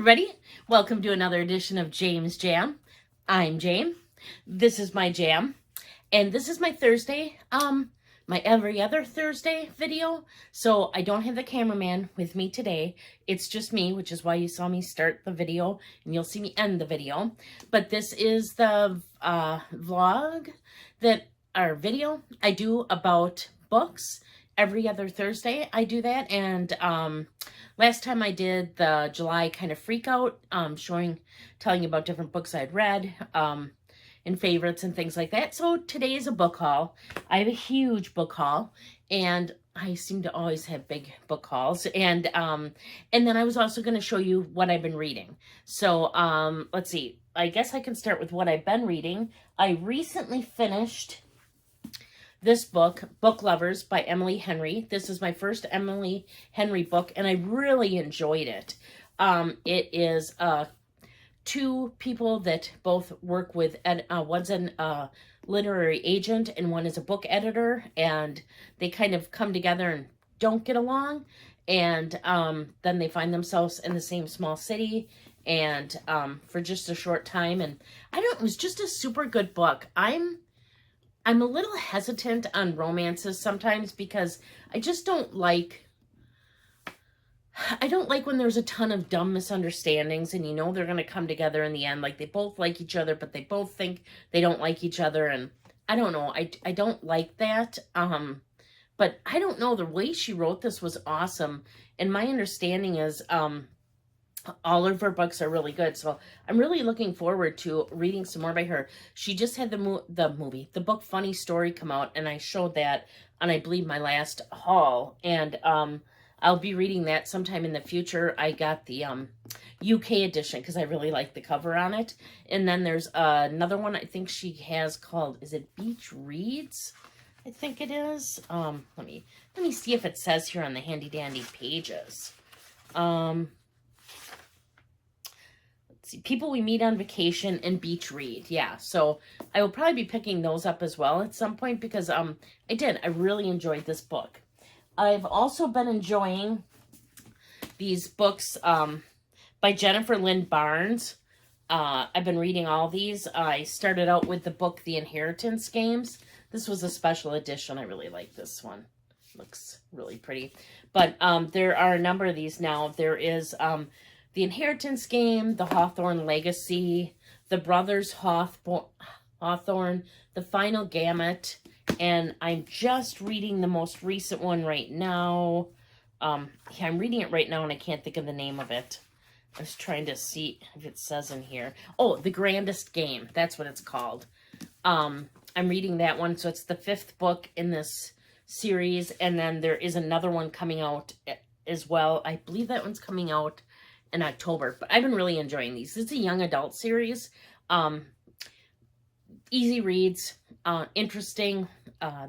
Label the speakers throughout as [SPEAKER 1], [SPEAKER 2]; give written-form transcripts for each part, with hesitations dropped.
[SPEAKER 1] everybody. Welcome to another edition of James Jam. I'm Jam. This is my jam. And this is my Thursday, my every other Thursday video. So I don't have the cameraman with me today. It's just me, which is why you saw me start the video and you'll see me end the video. But this is the vlog video I do about books. Every other Thursday I do that, and last time I did the July kind of freak out, telling you about different books I'd read, and favorites and things like that. So today is a book haul. I have a huge book haul, and I seem to always have big book hauls, and then I was also going to show you what I've been reading. So let's see, I guess I can start with what I've been reading. I recently finished this book, Book Lovers by Emily Henry. This is my first Emily Henry book, and I really enjoyed it. It is two people that both work with, one's a literary agent and one is a book editor, and they kind of come together and don't get along, and then they find themselves in the same small city, and for just a short time, and it was just a super good book. I'm a little hesitant on romances sometimes because I just don't like when there's a ton of dumb misunderstandings and you know they're going to come together in the end. Like they both like each other, but they both think they don't like each other. And I don't know. I don't like that. But I don't know. The way she wrote this was awesome. And my understanding is, all of her books are really good, so I'm really looking forward to reading some more by her. She just had the book Funny Story come out, and I showed that on, I believe, my last haul, and I'll be reading that sometime in the future. I got the UK edition because I really like the cover on it, and then there's another one I think she has called, is it Beach Reads? I think it is. Let me see if it says here on the handy dandy pages. See, People We Meet on Vacation and Beach Read. Yeah, so I will probably be picking those up as well at some point because I really enjoyed this book. I've also been enjoying these books by Jennifer Lynn Barnes. I've been reading all these. I started out with the book The Inheritance Games. This was a special edition. I really like this one. Looks really pretty. But there are a number of these now. There is The Inheritance Game, The Hawthorne Legacy, The Brothers Hawthorne, The Final Gamut, and I'm just reading the most recent one right now. I'm reading it right now and I can't think of the name of it. I was trying to see if it says in here. Oh, The Grandest Game. That's what it's called. I'm reading that one, so it's the 5th book in this series, and then there is another one coming out as well. I believe that one's coming out in October, but I've been really enjoying these. It's a young adult series. Easy reads, interesting.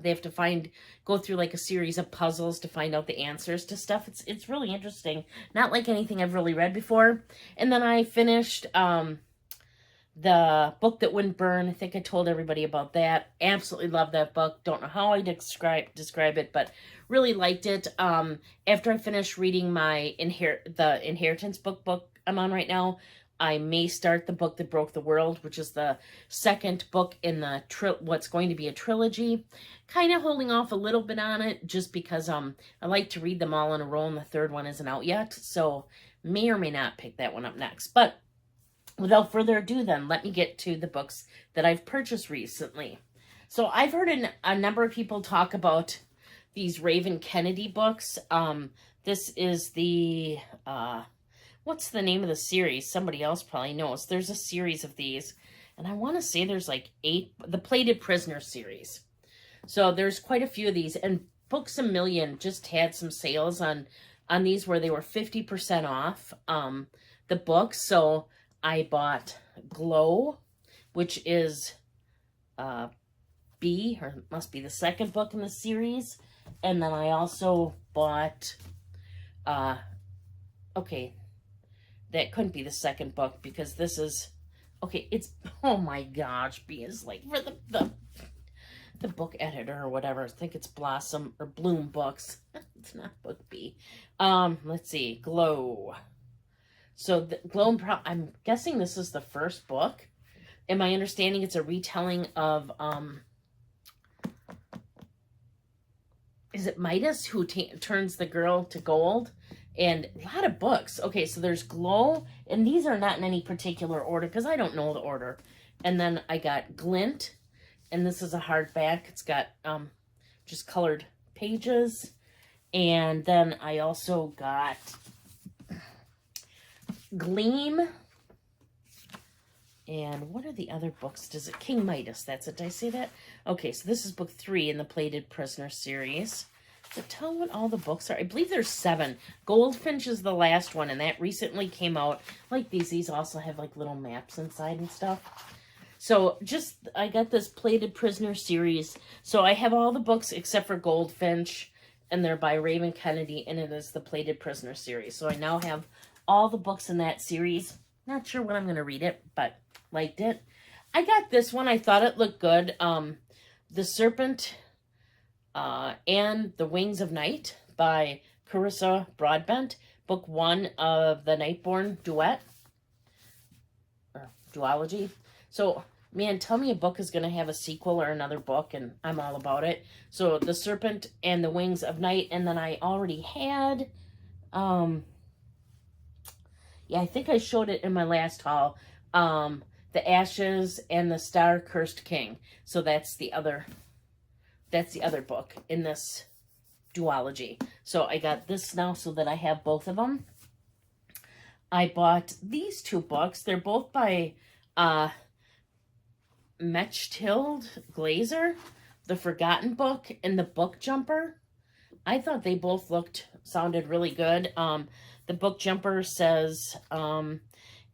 [SPEAKER 1] They have to go through like a series of puzzles to find out the answers to stuff. It's really interesting. Not like anything I've really read before. And then I finished the Book That Wouldn't Burn. I think I told everybody about that. Absolutely love that book. Don't know how I describe it, but really liked it. After I finish reading the Inheritance book I'm on right now, I may start the Book That Broke the World, which is the second book in the what's going to be a trilogy. Kind of holding off a little bit on it just because I like to read them all in a row, and the third one isn't out yet, so may or may not pick that one up next. But without further ado, then, let me get to the books that I've purchased recently. So I've heard a number of people talk about these Raven Kennedy books. This is the, what's the name of the series? Somebody else probably knows. There's a series of these, and I want to say there's like 8, the Plated Prisoner series. So there's quite a few of these, and Books A Million just had some sales on these where they were 50% off the books. So I bought Glow, which is B, or it must be the second book in the series. And then I also bought, okay, that couldn't be the second book because this is, okay, it's, oh my gosh, B is like for the book editor or whatever. I think it's Blossom or Bloom Books. It's not book B. Let's see, Glow. So the Glow and Proud, I'm guessing this is the first book. In my understanding, it's a retelling of, is it Midas who turns the girl to gold? And a lot of books. Okay, so there's Glow, and these are not in any particular order because I don't know the order. And then I got Glint, and this is a hardback. It's got just colored pages. And then I also got Gleam. And what are the other books? Does it King Midas? That's it. Did I say that? Okay, so this is book 3 in the Plated Prisoner series. So tell what all the books are. I believe there's 7. Goldfinch is the last one, and that recently came out. Like these. These also have like little maps inside and stuff. So I got this Plated Prisoner series. So I have all the books except for Goldfinch, and they're by Raven Kennedy, and it is the Plated Prisoner series. So I now have all the books in that series. Not sure when I'm going to read it, but liked it. I got this one. I thought it looked good. The Serpent and the Wings of Night by Carissa Broadbent. Book 1 of the Nightborn duet. Or duology. So, man, tell me a book is going to have a sequel or another book, and I'm all about it. So, The Serpent and the Wings of Night. And then I already had... yeah, I think I showed it in my last haul. The Ashes and the Star-Cursed King. So that's the other book in this duology. So I got this now so that I have both of them. I bought these 2 books. They're both by Mechthild Glaser, The Forgotten Book and The Book Jumper. I thought they both sounded really good. The Book Jumper says,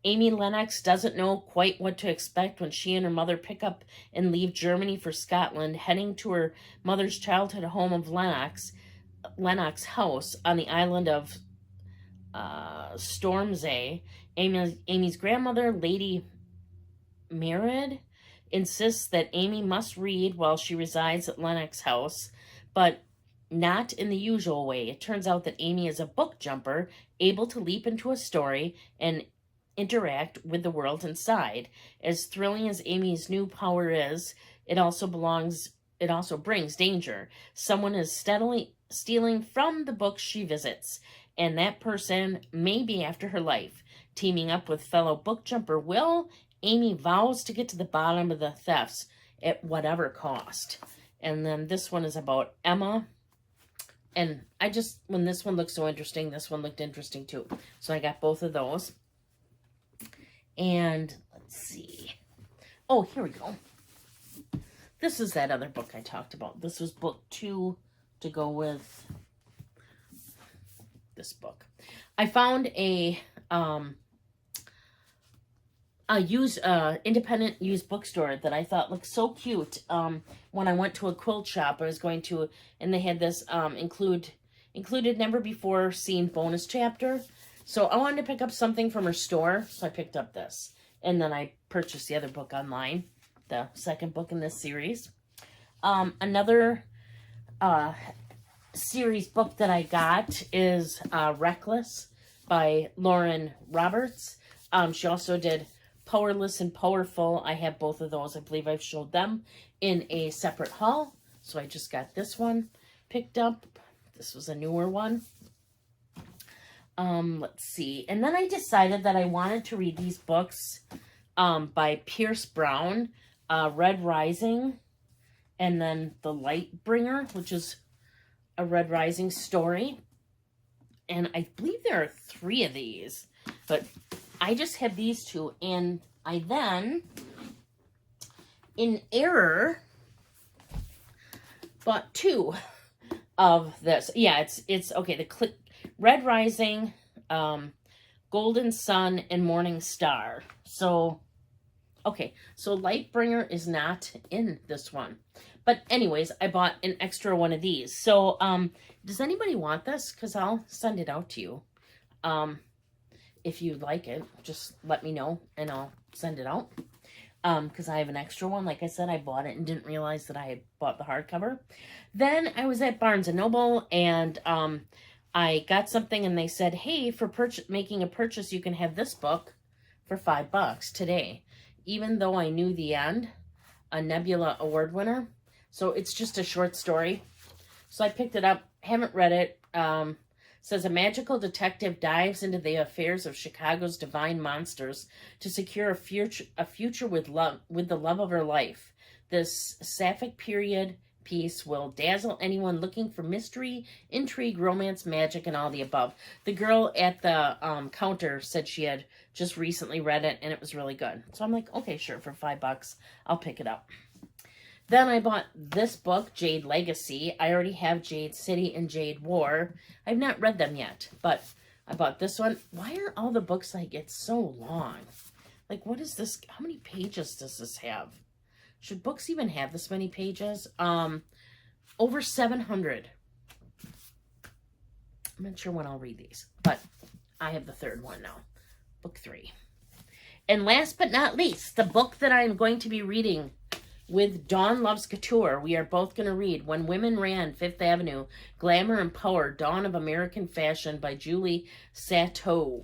[SPEAKER 1] Amy Lennox doesn't know quite what to expect when she and her mother pick up and leave Germany for Scotland, heading to her mother's childhood home of Lennox House on the island of Stormsay. Amy's grandmother, Lady Merid, insists that Amy must read while she resides at Lennox House, but not in the usual way. It turns out that Amy is a book jumper, able to leap into a story and interact with the world inside. As thrilling as Amy's new power is, it also brings danger. Someone is steadily stealing from the books she visits, and that person may be after her life. Teaming up with fellow book jumper Will, Amy vows to get to the bottom of the thefts at whatever cost. And then this one is about Emma. And when this one looked so interesting, this one looked interesting too. So I got both of those. And let's see. Oh, here we go. This is that other book I talked about. This was book 2 to go with this book. I found a independent used bookstore that I thought looked so cute. When I went to a quilt shop, I was going to, and they had this included never before seen bonus chapter. So I wanted to pick up something from her store, so I picked up this. And then I purchased the other book online, the second book in this series. Another series book that I got is Reckless by Lauren Roberts. She also did Powerless and Powerful. I have both of those. I believe I've showed them in a separate haul. So I just got this one picked up. This was a newer one. Let's see. And then I decided that I wanted to read these books by Pierce Brown, Red Rising, and then The Lightbringer, which is a Red Rising story. And I believe there are 3 of these, but I just had these 2, and I then, in error, bought 2 of this. Yeah, it's okay. The Red Rising, Golden Sun, and Morning Star. So, okay, so Lightbringer is not in this one. But anyways, I bought an extra one of these. So, does anybody want this? Because I'll send it out to you. If you like it, just let me know and I'll send it out. Because I have an extra one. Like I said, I bought it and didn't realize that I had bought the hardcover. Then I was at Barnes & Noble and I got something and they said, hey, for making a purchase, you can have this book for $5 today. Even though I knew the end, a Nebula Award winner. So it's just a short story. So I picked it up, haven't read it. Says a magical detective dives into the affairs of Chicago's divine monsters to secure a future with the love of her life. This sapphic period piece will dazzle anyone looking for mystery, intrigue, romance, magic, and all the above. The girl at the counter said she had just recently read it and it was really good. So I'm like, okay, sure, for $5, I'll pick it up. Then I bought this book, Jade Legacy. I already have Jade City and Jade War. I've not read them yet, but I bought this one. Why are all the books I get so long? Like, what is this? How many pages does this have? Should books even have this many pages? Over 700. I'm not sure when I'll read these, but I have the third one now. Book 3. And last but not least, the book that I'm going to be reading with Dawn Loves Couture, we are both going to read When Women Ran Fifth Avenue, Glamour and Power, Dawn of American Fashion by Julie Sato.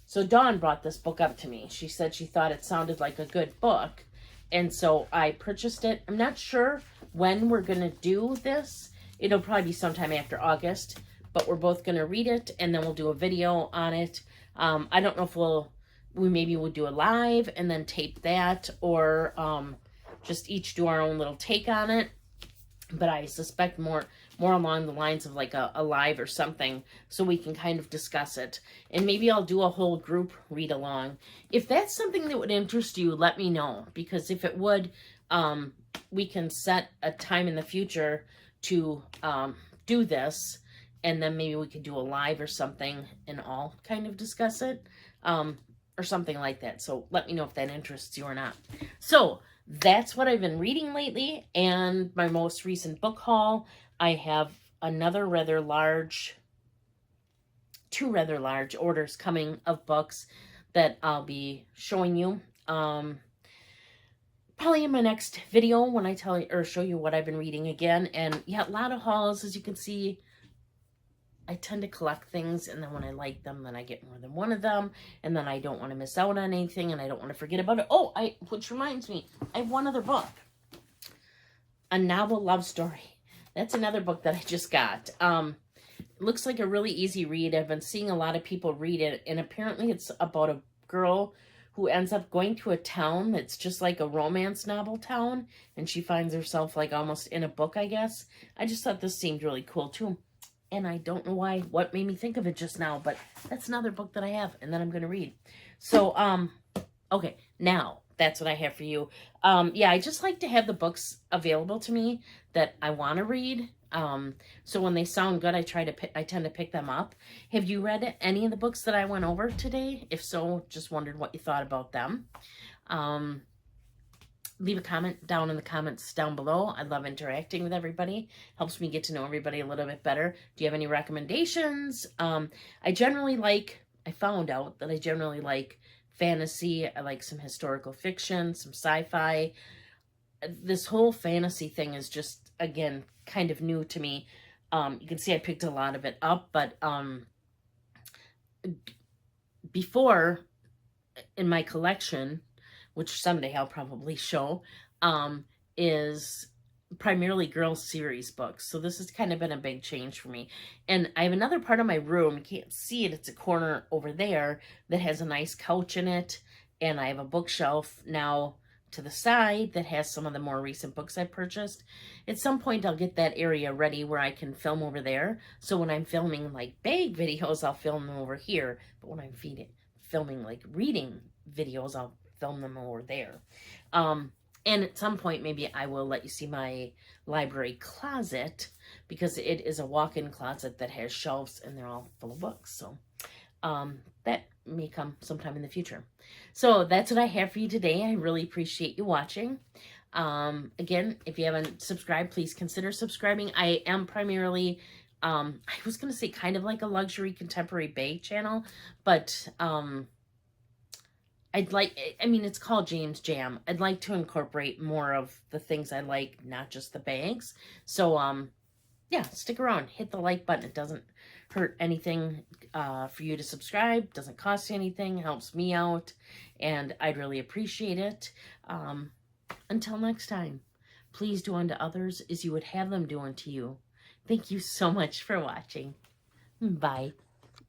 [SPEAKER 1] So Dawn brought this book up to me. She said she thought it sounded like a good book. And so I purchased it. I'm not sure when we're going to do this. It'll probably be sometime after August. But we're both going to read it and then we'll do a video on it. I don't know if maybe we'll do a live and then tape that, or just each do our own little take on it. But I suspect more along the lines of like a live or something, so we can kind of discuss it. And maybe I'll do a whole group read along. If that's something that would interest you, let me know, because if it would, we can set a time in the future to do this, and then maybe we could do a live or something and all kind of discuss it. Or something like that. So let me know if that interests you or not. So that's what I've been reading lately. And my most recent book haul, I have another two rather large orders coming of books that I'll be showing you. Probably in my next video when I tell you or show you what I've been reading again. And yeah, a lot of hauls, as you can see. I tend to collect things, and then when I like them, then I get more than one of them, and then I don't want to miss out on anything, and I don't want to forget about it. Oh, which reminds me, I have one other book. A Novel Love Story. That's another book that I just got. It looks like a really easy read. I've been seeing a lot of people read it, and apparently it's about a girl who ends up going to a town that's just like a romance novel town, and she finds herself like almost in a book, I guess. I just thought this seemed really cool, too. And I don't know what made me think of it just now, but that's another book that I have and that I'm going to read. So, okay, now that's what I have for you. Yeah, I just like to have the books available to me that I want to read. So when they sound good, I tend to pick them up. Have you read any of the books that I went over today? If so, just wondered what you thought about them. Leave a comment down in the comments down below. I love interacting with everybody. Helps me get to know everybody a little bit better. Do you have any recommendations? I found out that I generally like fantasy. I like some historical fiction, some sci-fi. This whole fantasy thing is just, again, kind of new to me. You can see I picked a lot of it up, but before in my collection, which someday I'll probably show, is primarily girls series books. So this has kind of been a big change for me. And I have another part of my room, you can't see it, it's a corner over there, that has a nice couch in it. And I have a bookshelf now to the side that has some of the more recent books I purchased. At some point I'll get that area ready where I can film over there. So when I'm filming like bag videos, I'll film them over here. But when I'm filming like reading videos, I'll film them over there. And at some point, maybe I will let you see my library closet, because it is a walk-in closet that has shelves and they're all full of books. So that may come sometime in the future. So that's what I have for you today. I really appreciate you watching. Again, if you haven't subscribed, please consider subscribing. I am primarily, I was going to say kind of like a luxury contemporary bag channel, but it's called James Jam. I'd like to incorporate more of the things I like, not just the bags. So, yeah, stick around. Hit the like button. It doesn't hurt anything for you to subscribe. Doesn't cost you anything. Helps me out. And I'd really appreciate it. Until next time, please do unto others as you would have them do unto you. Thank you so much for watching. Bye.